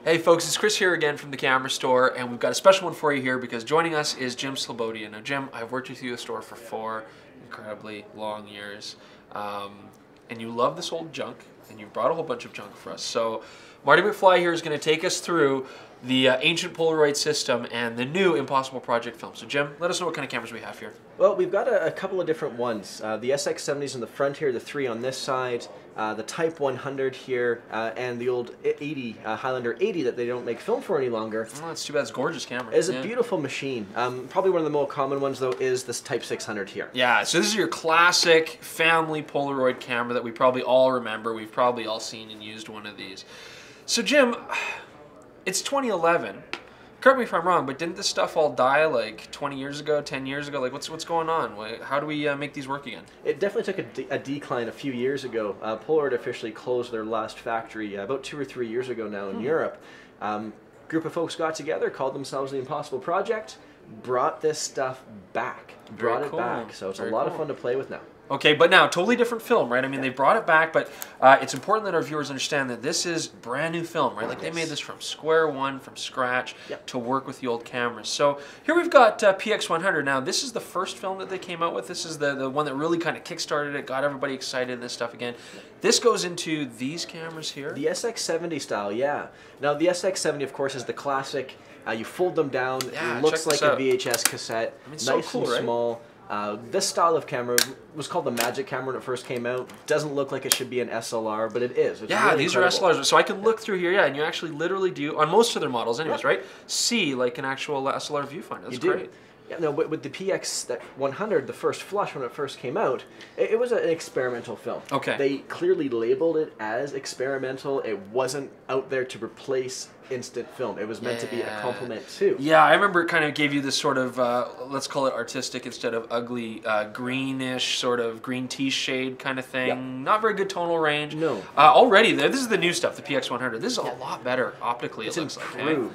Hey folks, it's Chris here again from the camera store, and we've got a special one for you here because joining us is Jim Slobodian. Now Jim, I've worked with you at the store for 4 incredibly long years, and you love this old junk, and you've brought a whole bunch of junk for us. So Marty McFly here is going to take us through the ancient Polaroid system and the new Impossible Project film. So Jim, let us know what kind of cameras we have here. Well, we've got a couple of different ones. The SX70s in the front here, the 3 on this side, the Type 100 here, and the old 80, Highlander 80 that they don't make film for any longer. Oh, that's too bad. It's a gorgeous camera. It's a beautiful machine. Probably one of the more common ones, though, is this Type 600 here. Yeah, so this is your classic family Polaroid camera that we probably all remember. We've probably all seen and used one of these. So Jim, it's 2011. Correct me if I'm wrong, but didn't this stuff all die like 20 years ago, 10 years ago? Like, what's going on? How do we make these work again? It definitely took a decline a few years ago. Polaroid officially closed their last factory about 2 or 3 years ago now in Europe. Group of folks got together, called themselves the Impossible Project, brought this stuff back. Brought it back. So it's a lot of fun to play with now. Okay, but now, totally different film, right? I mean, they brought it back, but it's important that our viewers understand that this is brand new film, right? Like, they made this from square one, from scratch, to work with the old cameras. So here we've got PX100. Now, this is the first film that they came out with. This is the one that really kind of kickstarted it, got everybody excited in this stuff again. This goes into these cameras here. The SX70 style, yeah. Now, the SX70, of course, is the classic. You fold them down, it looks like a VHS cassette, I mean, so nice cool, and small. This style of camera was called the Magic camera when it first came out. Doesn't look like it should be an SLR, but it is. It's really these incredible. are SLRs. So I can look through here, and you actually literally do, on most of their models anyways, right? See like an actual SLR viewfinder. That's great. Yeah, no, but with the PX100, the first flush when it first came out, it was an experimental film. Okay. They clearly labeled it as experimental. It wasn't out there to replace instant film. It was meant to be a complement too. Yeah, I remember it kind of gave you this sort of, let's call it artistic instead of ugly, greenish, sort of green tea shade kind of thing. Yep. Not very good tonal range. No. Already, this is the new stuff, the PX100. This is a lot better optically, it looks like.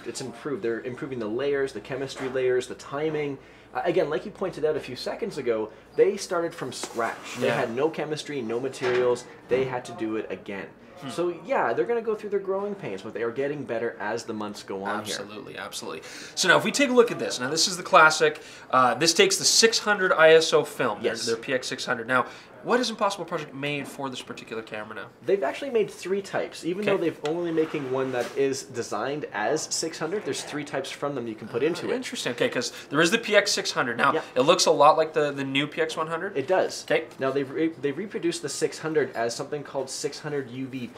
It's improved. They're improving the layers, the chemistry layers, the timing. Again, like you pointed out a few seconds ago, they started from scratch. They had no chemistry, no materials. They had to do it again. So yeah, they're going to go through their growing pains, but they are getting better as the months go on here. Absolutely. So now if we take a look at this, now this is the classic. This takes the 600 ISO film, their PX600. Now, what is Impossible Project made for this particular camera now? They've actually made 3 types. Even though they've only making one that is designed as 600, there's 3 types from them you can put into it. Interesting. Okay, because there is the PX600. Now, it looks a lot like the new PX100. It does. Okay. Now, they've reproduced the 600 as something called 600 UV+.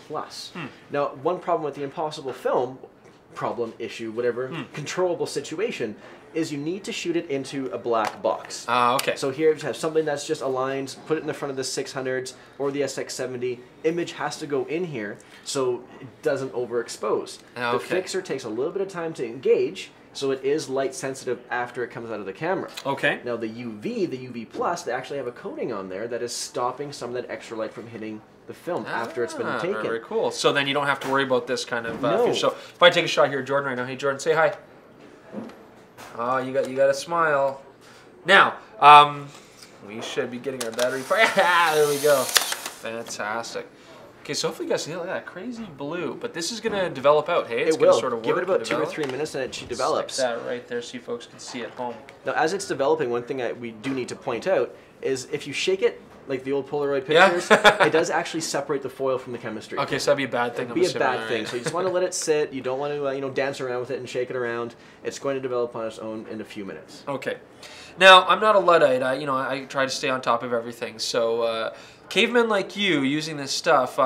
Now, one problem with the Impossible film, issue, whatever, controllable situation, is you need to shoot it into a black box. Okay. So here you have something that's just aligned, put it in the front of the 600s or the SX70. Image has to go in here so it doesn't overexpose. The fixer takes a little bit of time to engage, so it is light sensitive after it comes out of the camera. Okay. Now the UV+, they actually have a coating on there that is stopping some of that extra light from hitting the film after it's been taken. Very cool. So then you don't have to worry about this kind of feature. So if I take a shot here, Jordan, right now. Hey, Jordan, say hi. Oh, you got a smile. Now, we should be getting our battery. There we go. Fantastic. Okay, so hopefully you guys see that crazy blue, but this is going to develop out. Hey, it's going to sort of work. Give it about 2 or 3 minutes and it develops. Stick that right there so you folks can see at home. Now, as it's developing, one thing we do need to point out is if you shake it, like the old Polaroid pictures, it does actually separate the foil from the chemistry. Okay, so that'd be a bad thing. It'd be a bad thing. So you just want to let it sit. You don't want to, dance around with it and shake it around. It's going to develop on its own in a few minutes. Okay. Now, I'm not a Luddite. I try to stay on top of everything. So, cavemen like you using this stuff,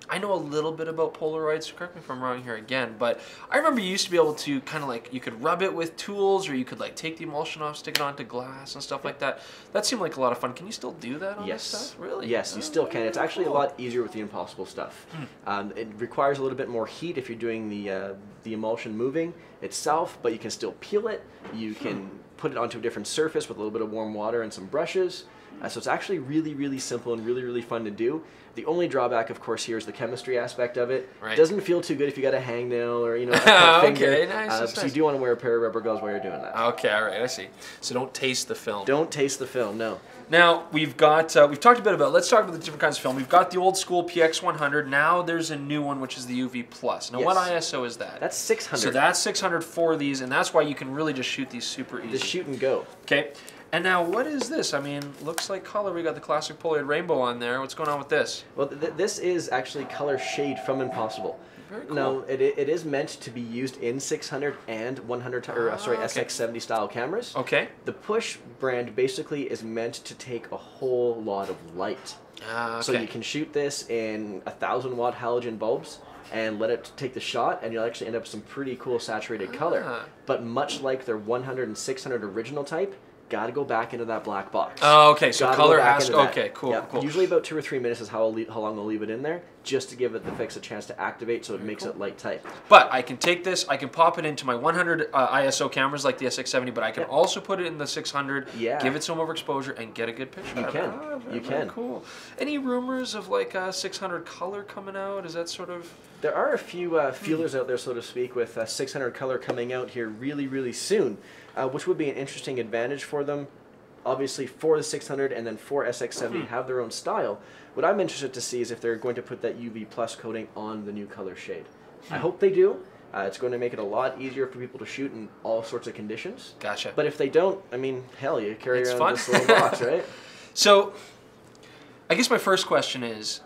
I know a little bit about Polaroids, so correct me if I'm wrong here again, but I remember you used to be able to kind of like, you could rub it with tools, or you could like take the emulsion off, stick it onto glass and stuff like that. That seemed like a lot of fun. Can you still do that on this stuff? Really? Yes, you still can. It's actually a lot easier with the Impossible stuff. It requires a little bit more heat if you're doing the emulsion moving itself, but you can still peel it. You can put it onto a different surface with a little bit of warm water and some brushes. So it's actually really, really simple and really, really fun to do. The only drawback, of course, here is the chemistry aspect of it. Right. It doesn't feel too good if you got a hangnail or, a cut finger. Okay, nice. So you do want to wear a pair of rubber gloves while you're doing that. Okay, all right, I see. So don't taste the film. Don't taste the film, no. Now, we've talked a bit about, let's talk about the different kinds of film. We've got the old school PX100. Now there's a new one, which is the UV+. Now, Yes. what ISO is that? That's 600. So that's 600 for these, and that's why you can really just shoot these super easy. Just shoot and go. Okay. And now, what is this? I mean, looks like color. We got the classic Polaroid rainbow on there. What's going on with this? Well, this is actually color shade from Impossible. Very cool. Now, it is meant to be used in 600 and 100, okay. SX70 style cameras. Okay. The Push brand basically is meant to take a whole lot of light. Okay. So you can shoot this in 1,000-watt halogen bulbs and let it take the shot, and you'll actually end up with some pretty cool saturated color. But much like their 100 and 600 original type, got to go back into that black box. Oh, okay. So gotta color go back has into to. that. Okay, cool, Yeah, cool. Usually about 2 or 3 minutes is how long I'll leave it in there, just to give the fix a chance to activate, so it makes it light type. But I can take this, I can pop it into my 100 ISO cameras like the SX70, but I can also put it in the 600, give it some overexposure, and get a good picture. You can. You can. Cool. Any rumors of like a 600 color coming out? Is that sort of? There are a few feelers out there, so to speak, with 600 color coming out here really, really soon, which would be an interesting advantage for them. Obviously, for the 600 and then for SX70 have their own style. What I'm interested to see is if they're going to put that UV plus coating on the new color shade. I hope they do. It's going to make it a lot easier for people to shoot in all sorts of conditions. Gotcha. But if they don't, I mean, hell, you carry It's around fun. this little box, right? So, I guess my first question is,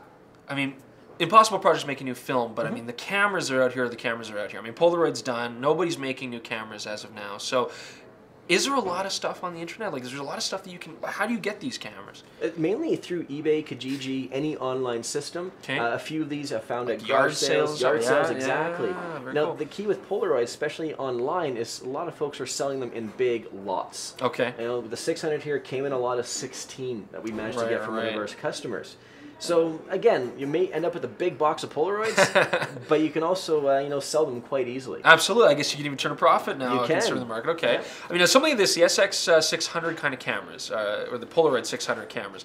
I mean, Impossible Project's making new film, but I mean, the cameras are out here, I mean, Polaroid's done. Nobody's making new cameras as of now. So, is there a lot of stuff on the internet? Like, is there a lot of stuff that you can... How do you get these cameras? Mainly through eBay, Kijiji, any online system. Okay. A few of these I found at yard garage sales. Yard yeah, sales, exactly. Yeah, very Now, cool. the key with Polaroid, especially online, is a lot of folks are selling them in big lots. Okay. You know, the 600 here came in a lot of 16 that we managed to get from one of our customers. So again, you may end up with a big box of Polaroids, but you can also sell them quite easily. Absolutely. I guess you can even turn a profit now. You can. Considering the market. Okay. Yeah. I mean, now something like this, the SX 600 kind of cameras, or the Polaroid 600 cameras,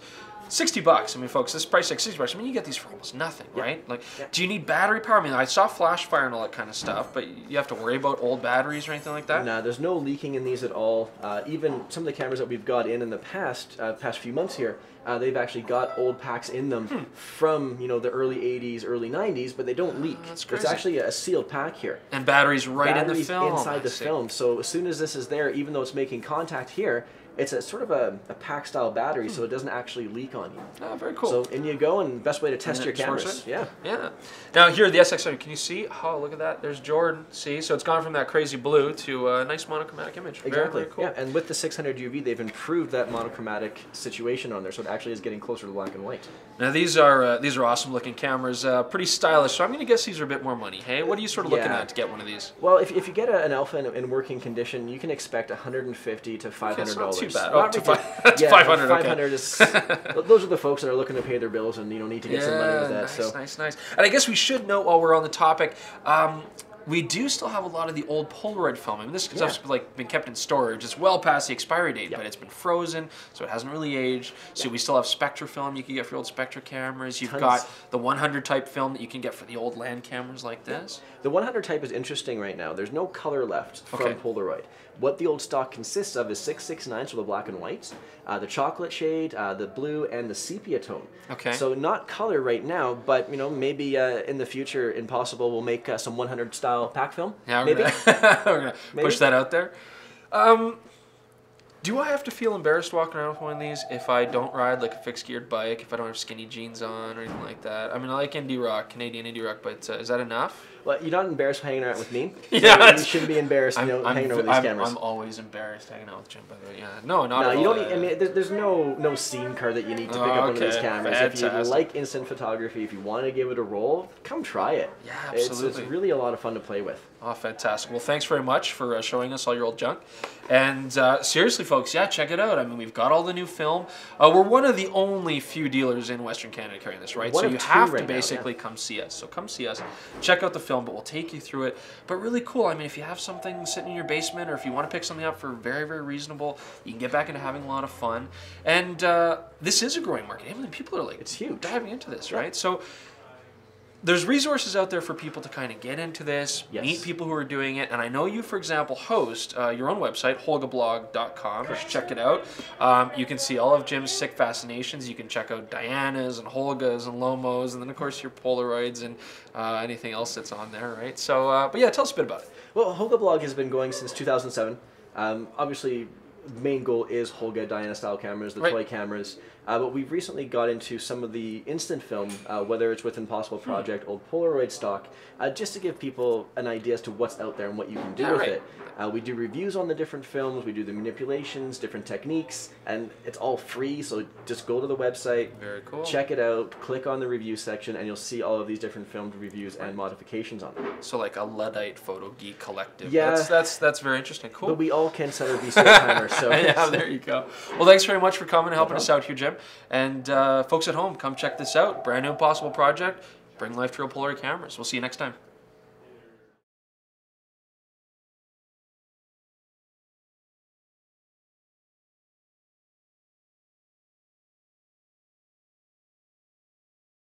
$60. I mean, folks, this price like $60. I mean, you get these for almost nothing, right? Like, do you need battery power? I mean, I saw flash fire and all that kind of stuff, but you have to worry about old batteries or anything like that? Nah, there's no leaking in these at all. Even some of the cameras that we've got in the past few months here, they've actually got old packs in them from the early 80s, early 90s, but they don't leak. That's crazy. It's actually a sealed pack here. And batteries in the film. Inside the film. So as soon as this is there, even though it's making contact here, it's a sort of a pack style battery, so it doesn't actually leak on you. Oh, very cool. So in you go, and best way to test your cameras. It? Yeah. Yeah. Now here, the SX70, can you see? Oh, look at that. There's Jordan. See? So it's gone from that crazy blue to a nice monochromatic image. Exactly. Very, very cool. Yeah, and with the 600 UV, they've improved that monochromatic situation on there, so it actually is getting closer to black and white. Now these are awesome looking cameras, pretty stylish. So I'm going to guess these are a bit more money. Hey, what are you sort of looking at to get one of these? Well, if you get an Alpha in working condition, you can expect $150 to $500. It's not too bad. Not That's yeah, 500. 500 is. Those are the folks that are looking to pay their bills and need to get some money with that. Nice. And I guess we should note while we're on the topic. We do still have a lot of the old Polaroid film. I mean, this stuff's been kept in storage. It's well past the expiry date, but it's been frozen, so it hasn't really aged. So we still have Spectra film you can get for your old Spectra cameras. You've got the 100 type film that you can get for the old land cameras like this. The 100 type is interesting right now. There's no color left from Polaroid. What the old stock consists of is 669, so the black and whites, the chocolate shade, the blue, and the sepia tone. Okay. So not color right now, but maybe in the future, Impossible will make some 100 style pack film. Yeah, maybe. we're gonna push that out there. Do I have to feel embarrassed walking around with one of these if I don't ride like a fixed geared bike, if I don't have skinny jeans on or anything like that? I mean, I like indie rock, Canadian indie rock, but is that enough? Well, you're not embarrassed hanging out with me. Yeah, you shouldn't be embarrassed hanging out with these cameras. I'm always embarrassed hanging out with Jim, by the way. Yeah, no, not no, at you all. don't. I mean, there's no scene card that you need to pick up one of these cameras. Fantastic. If you like instant photography, if you want to give it a roll, come try it. Yeah, absolutely. It's really a lot of fun to play with. Oh, fantastic. Well, thanks very much for showing us all your old junk. And seriously, folks. folks, yeah, check it out. I mean, we've got all the new film. We're one of the only few dealers in Western Canada carrying this, right? So you have to basically come see us. So come see us, check out the film, but we'll take you through it. But really cool. I mean, if you have something sitting in your basement, or if you want to pick something up for very, very reasonable, you can get back into having a lot of fun. And this is a growing market. I mean, people are like, it's huge, diving into this, right? So there's resources out there for people to kind of get into this, meet people who are doing it. And I know you, for example, host your own website, HolgaBlog.com. You should check it out. You can see all of Jim's sick fascinations. You can check out Diana's and Holga's and Lomo's, and then, of course, your Polaroids and anything else that's on there, right? So, but yeah, tell us a bit about it. Well, HolgaBlog has been going since 2007. Obviously, the main goal is Holga Diana style cameras, the toy cameras. But we've recently got into some of the instant film, whether it's with Impossible Project, old Polaroid stock, just to give people an idea as to what's out there and what you can do with it. We do reviews on the different films, we do the manipulations, different techniques, and it's all free, so just go to the website, check it out, click on the review section, and you'll see all of these different filmed reviews and modifications on them. So like a Luddite photo geek collective. Yeah. That's very interesting. Cool. But we all can set our VCR timer, so... Yeah, there you go. Well, thanks very much for coming and helping us out here, Jim. And folks at home, come check this out. Brand new Impossible Project. Bring life to real Polaroid cameras. We'll see you next time.